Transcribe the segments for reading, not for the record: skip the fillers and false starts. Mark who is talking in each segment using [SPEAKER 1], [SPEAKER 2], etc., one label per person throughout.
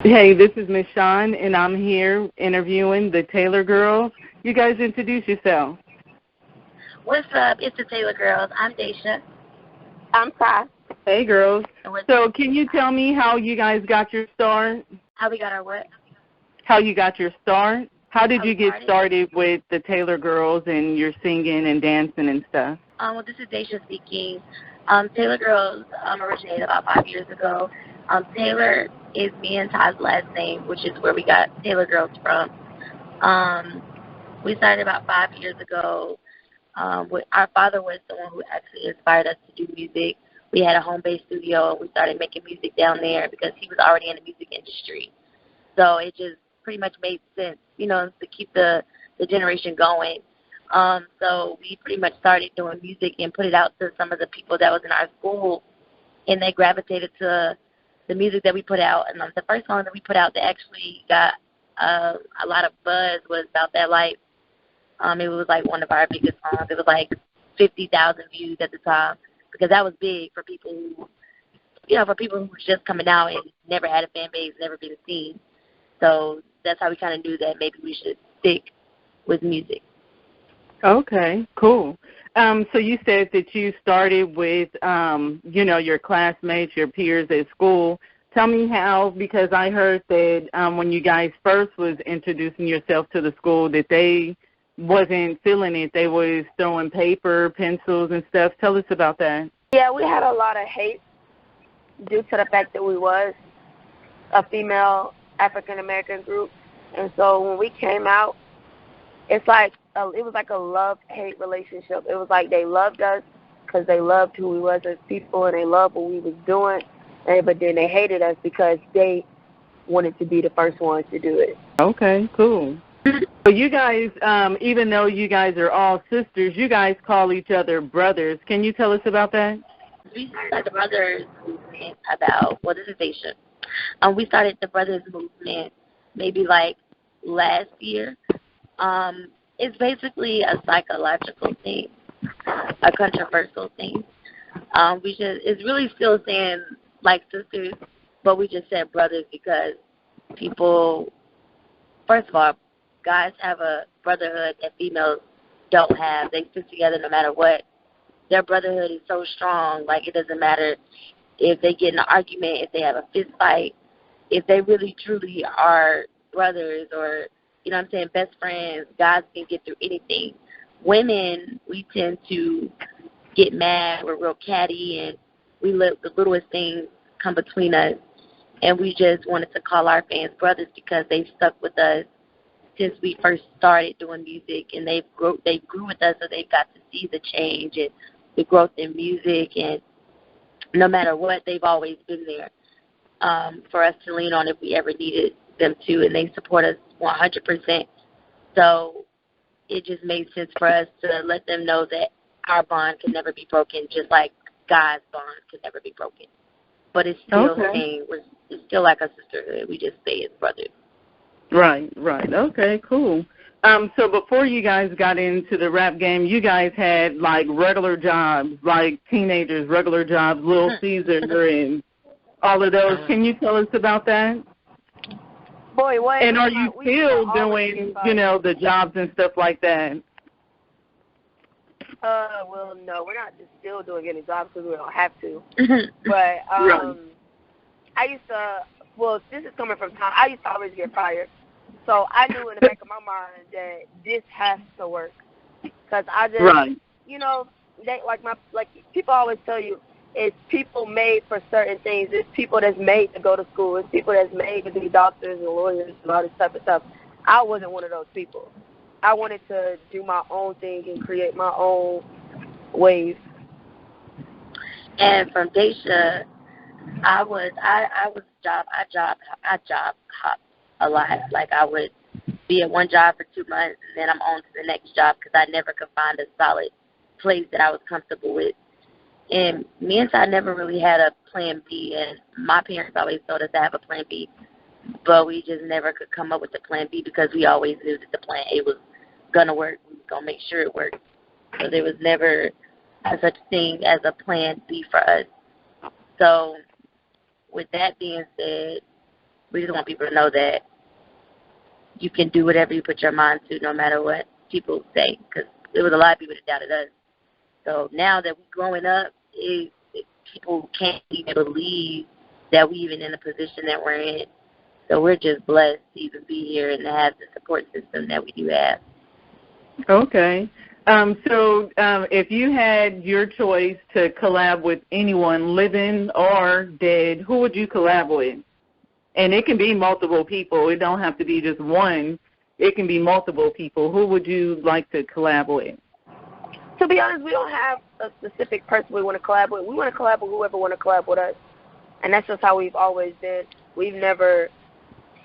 [SPEAKER 1] Hey, this is Miss Shann, and I'm here interviewing the Taylor Girls. You guys introduce yourselves.
[SPEAKER 2] What's up? It's the Taylor Girls. I'm Daisha.
[SPEAKER 3] I'm Kai.
[SPEAKER 1] Hey, girls. So can you tell me how you guys got your start?
[SPEAKER 2] How we got our what?
[SPEAKER 1] How you got your start? How did you get started with the Taylor Girls and your singing and dancing and stuff?
[SPEAKER 2] Well, this is Daisha speaking. Taylor Girls originated about 5 years ago. Taylor is me and Ty's last name, which is where we got Taylor Girls from. We started about 5 years ago. Our father was the one who actually inspired us to do music. We had a home-based studio, and we started making music down there because he was already in the music industry. So it just pretty much made sense, to keep the generation going. So we pretty much started doing music and put it out to some of the people that was in our school, and they gravitated to the music that we put out. And the first song that we put out that actually got a lot of buzz was About That Life. It was like one of our biggest songs. It was like 50,000 views at the time because that was big for people who, for people who were just coming out and never had a fan base, never been seen. So that's how we kind of knew that maybe we should stick with music.
[SPEAKER 1] Okay, cool. So you said that you started with, your classmates, your peers at school. Tell me how, because I heard that when you guys first was introducing yourself to the school that they wasn't feeling it. They was throwing paper, pencils, and stuff. Tell us about that.
[SPEAKER 3] Yeah, we had a lot of hate due to the fact that we was a female African-American group. And so when we came out, it was like a love-hate relationship. It was like they loved us because they loved who we was as people and they loved what we was doing, but then they hated us because they wanted to be the first ones to do it.
[SPEAKER 1] Okay, cool. So you guys, even though you guys are all sisters, you guys call each other brothers. Can you tell us about that?
[SPEAKER 2] We started the Brothers movement this is Daisha. We started the Brothers movement maybe like last year. It's basically a psychological thing, a controversial thing. It's really still saying like sisters, but we just said brothers because people, first of all, guys have a brotherhood that females don't have. They stick together no matter what. Their brotherhood is so strong, like it doesn't matter if they get in an argument, if they have a fist fight, if they really truly are brothers or, best friends, guys can get through anything. Women, we tend to get mad, we're real catty, and we let the littlest things come between us. And we just wanted to call our fans brothers because they stuck with us since we first started doing music, and they grew with us, so they got to see the change and the growth in music. And no matter what, they've always been there for us to lean on if we ever needed them to, and they support us 100%. So it just made sense for us to let them know that our bond can never be broken, just like God's bond can never be broken. But it's still it's still like a sisterhood. We just say it's brothers.
[SPEAKER 1] Right. Okay, cool. So before you guys got into the rap game, you guys had like regular jobs, like teenagers, regular jobs, Little Caesar and all of those. Can you tell us about that?
[SPEAKER 3] Boy, what?
[SPEAKER 1] And are you still doing, the jobs and stuff like that?
[SPEAKER 3] Well, no, we're not just still doing any jobs because we don't have to. But
[SPEAKER 1] right.
[SPEAKER 3] I used to, this is coming from time, I used to always get fired. So I knew in the back of my mind that this has to work. Because I just, people always tell you, it's people made for certain things. It's people that's made to go to school. It's people that's made to be doctors and lawyers and all this type of stuff. I wasn't one of those people. I wanted to do my own thing and create my own wave.
[SPEAKER 2] And from Daisha, I job hopped a lot. Like I would be at one job for 2 months and then I'm on to the next job because I never could find a solid place that I was comfortable with. And me and Ty never really had a plan B, and my parents always told us to have a plan B, but we just never could come up with a plan B because we always knew that the plan A was going to work. We were going to make sure it worked. So there was never such thing as a plan B for us. So with that being said, We just want people to know that you can do whatever you put your mind to, no matter what people say, because there was a lot of people that doubted us. So now that we're growing up, people can't even believe that we're even in the position that we're in. So we're just blessed to even be here and to have the support system that we do have.
[SPEAKER 1] Okay. So if you had your choice to collab with anyone, living or dead, who would you collab with? And it can be multiple people. It don't have to be just one. It can be multiple people. Who would you like to collab with?
[SPEAKER 3] To be honest, we don't have a specific person we want to collab with. We want to collab with whoever want to collab with us. And that's just how we've always been. We've never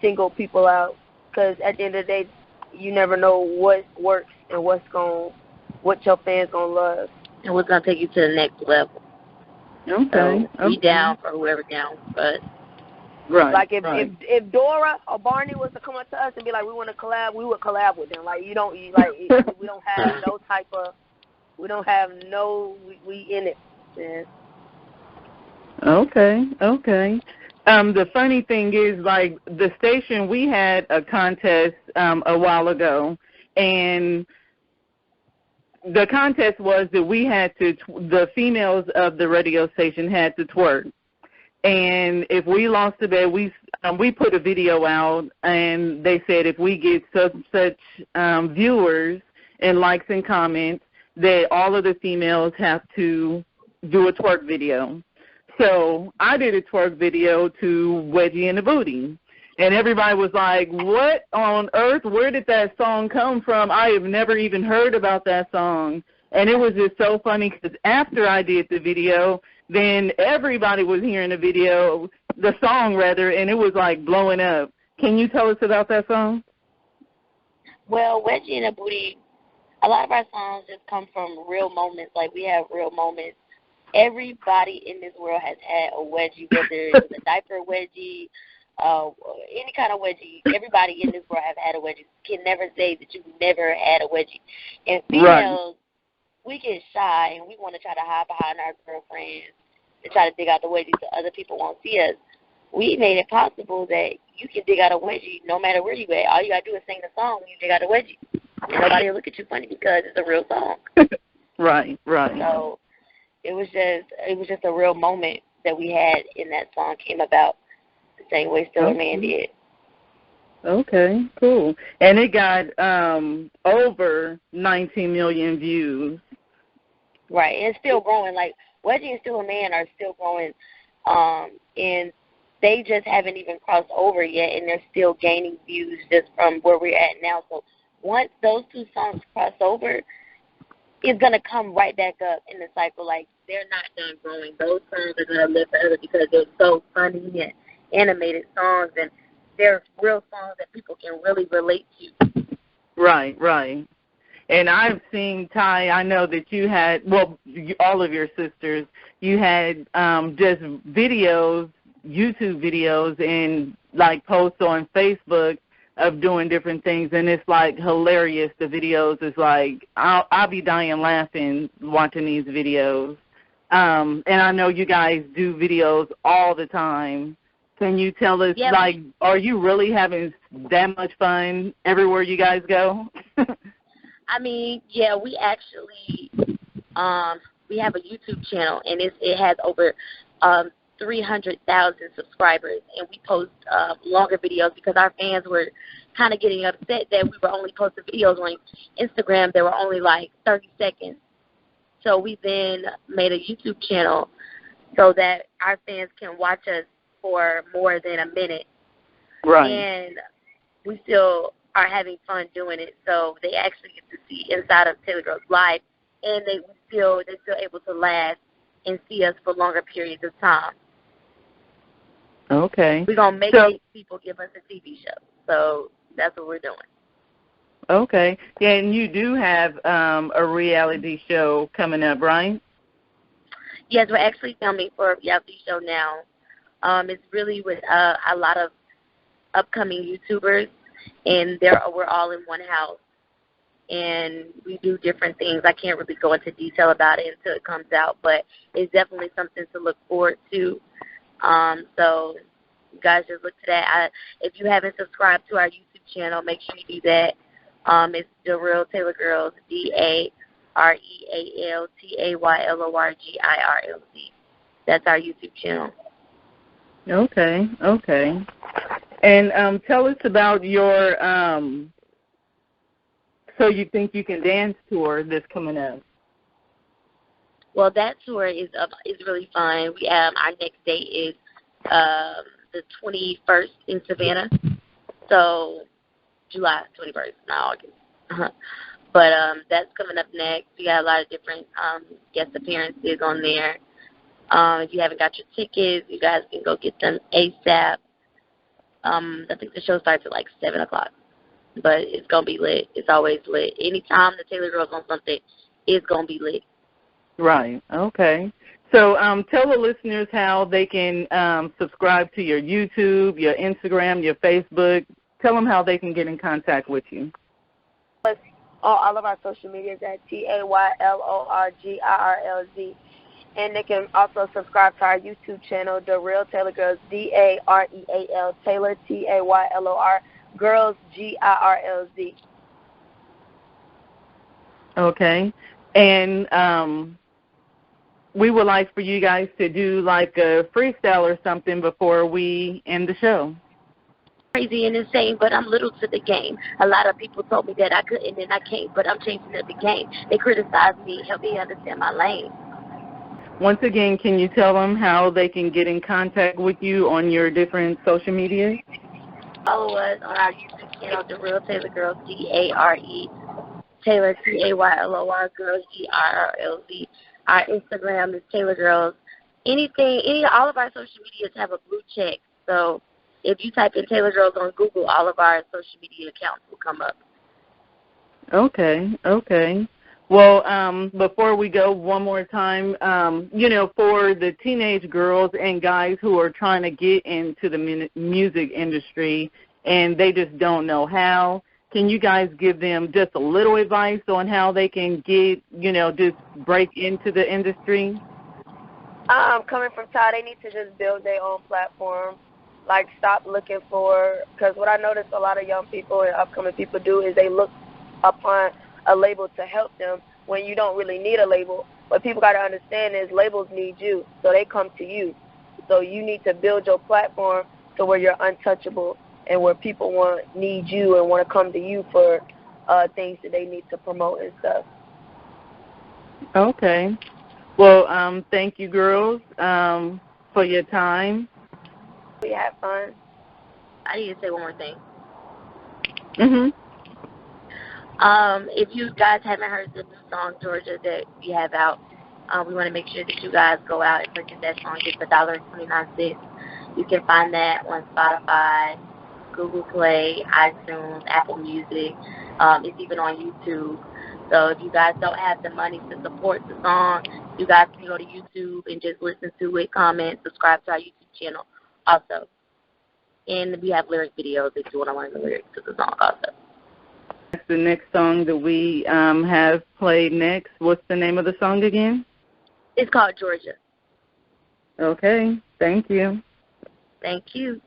[SPEAKER 3] singled people out, because at the end of the day, you never know what works and what your fans going to love.
[SPEAKER 2] And what's going to take you to the next level.
[SPEAKER 1] Okay.
[SPEAKER 2] So we down for whoever down, but...
[SPEAKER 1] Right.
[SPEAKER 3] Like if Dora or Barney was to come up to us and be like, we want to collab, we would collab with them. Like we don't have no type of, we in it. Yeah.
[SPEAKER 1] Okay. The funny thing is, like, the station, we had a contest a while ago, and the contest was that we had to, the females of the radio station had to twerk. And if we lost the bet, we put a video out, and they said if we get such viewers and likes and comments, that all of the females have to do a twerk video. So I did a twerk video to Wedgie in the Booty. And everybody was like, what on earth? Where did that song come from? I have never even heard about that song. And it was just so funny because after I did the video, then everybody was hearing the song rather, and it was like blowing up. Can you tell us about that song?
[SPEAKER 2] Well, Wedgie in the Booty, a lot of our songs just come from real moments. Like, we have real moments. Everybody in this world has had a wedgie, whether it's a diaper wedgie, any kind of wedgie. Everybody in this world has had a wedgie. You can never say that you've never had a wedgie. And females, we get shy, and we want to try to hide behind our girlfriends and try to dig out the wedgie so other people won't see us. We made it possible that you can dig out a wedgie no matter where you at. All you got to do is sing the song when you dig out a wedgie. And nobody will look at you funny because it's a real song.
[SPEAKER 1] Right.
[SPEAKER 2] So it was just a real moment that we had in that song came about the same way Still Man did.
[SPEAKER 1] Okay, cool. And it got over 19 million views.
[SPEAKER 2] Right, and it's still growing. Like, Wedgie and Still a Man are still growing, and they just haven't even crossed over yet, and they're still gaining views just from where we're at now. So once those two songs cross over, it's going to come right back up in the cycle. Like, they're not done growing. Those songs are going to live forever because they're so funny and animated songs, and they're real songs that people can really relate to.
[SPEAKER 1] Right. And I've seen, Ty, I know that you had, all of your sisters, you had just videos, YouTube videos, and, like, posts on Facebook of doing different things, and it's, like, hilarious. The videos is, like, I'll be dying laughing watching these videos. And I know you guys do videos all the time. Can you tell us, like, are you really having that much fun everywhere you guys go?
[SPEAKER 2] I mean, yeah, we actually we have a YouTube channel, and it has over 300,000 subscribers, and we post longer videos because our fans were kind of getting upset that we were only posting videos on Instagram that were only like 30 seconds. So we then made a YouTube channel so that our fans can watch us for more than a minute.
[SPEAKER 1] Right.
[SPEAKER 2] And we still are having fun doing it, so they actually get to see inside of Taylor Girlz live, and they're still able to laugh and see us for longer periods of time.
[SPEAKER 1] Okay.
[SPEAKER 2] We're going to make people give us a TV show, so that's what we're doing.
[SPEAKER 1] Okay. Yeah, and you do have a reality show coming up, right?
[SPEAKER 2] Yes, we're actually filming for a reality show now. It's really with a lot of upcoming YouTubers, and we're all in one house, and we do different things. I can't really go into detail about it until it comes out, but it's definitely something to look forward to. So You guys just look to that. If you haven't subscribed to our YouTube channel, make sure you do that. It's The Real Taylor Girlz, DAREALTAYLORGIRLZ. That's our YouTube channel.
[SPEAKER 1] Okay. And tell us about your So You Think You Can Dance tour that's coming up.
[SPEAKER 2] Well, that tour is really fun. We our next date is the 21st in Savannah. So July 21st, not August. But that's coming up next. We got a lot of different guest appearances on there. If you haven't got your tickets, you guys can go get them ASAP. I think the show starts at like 7 o'clock. But it's going to be lit. It's always lit. Anytime the Taylor Girlz on something, it's going to be lit.
[SPEAKER 1] Right. Okay. So tell the listeners how they can subscribe to your YouTube, your Instagram, your Facebook. Tell them how they can get in contact with you.
[SPEAKER 3] On all of our social medias at TAYLORGIRLZ. And they can also subscribe to our YouTube channel, The Real Taylor Girlz, DAREAL Taylor, TAYLOR, Girls, GIRLZ.
[SPEAKER 1] Okay. And we would like for you guys to do like a freestyle or something before we end the show.
[SPEAKER 2] Crazy and insane, but I'm little to the game. A lot of people told me that I couldn't and I can't, but I'm changing up the game. They criticize me, help me understand my lane.
[SPEAKER 1] Once again, can you tell them how they can get in contact with you on your different social media?
[SPEAKER 2] Follow us on our YouTube channel, The Real Taylor Girlz, DARE Taylor, TAYLOR, Girls, GIRLZ. Our Instagram is Taylor Girlz. All of our social medias have a blue check. So if you type in Taylor Girlz on Google, all of our social media accounts will come up.
[SPEAKER 1] Okay. Well, before we go, one more time, for the teenage girls and guys who are trying to get into the music industry and they just don't know how, can you guys give them just a little advice on how they can get, just break into the industry?
[SPEAKER 3] Coming from Ty, they need to just build their own platform. Like, stop looking because what I notice a lot of young people and upcoming people do is they look upon a label to help them when you don't really need a label. What people got to understand is labels need you, so they come to you. So you need to build your platform to where you're untouchable and where people need you and want to come to you for things that they need to promote and stuff.
[SPEAKER 1] Okay. Well, thank you, girls, for your time.
[SPEAKER 3] We had fun.
[SPEAKER 2] I need to say one more thing.
[SPEAKER 1] If
[SPEAKER 2] If you guys haven't heard the new song, Georgia, that we have out, we want to make sure that you guys go out and purchase that song. It's $1.29. You can find that on Spotify, Google Play, iTunes, Apple Music. It's even on YouTube. So if you guys don't have the money to support the song, you guys can go to YouTube and just listen to it, comment, subscribe to our YouTube channel also. And we have lyric videos if you want to learn the lyrics to the song also.
[SPEAKER 1] That's the next song that we have played next. What's the name of the song again?
[SPEAKER 2] It's called Georgia.
[SPEAKER 1] Okay. Thank you.
[SPEAKER 2] Thank you.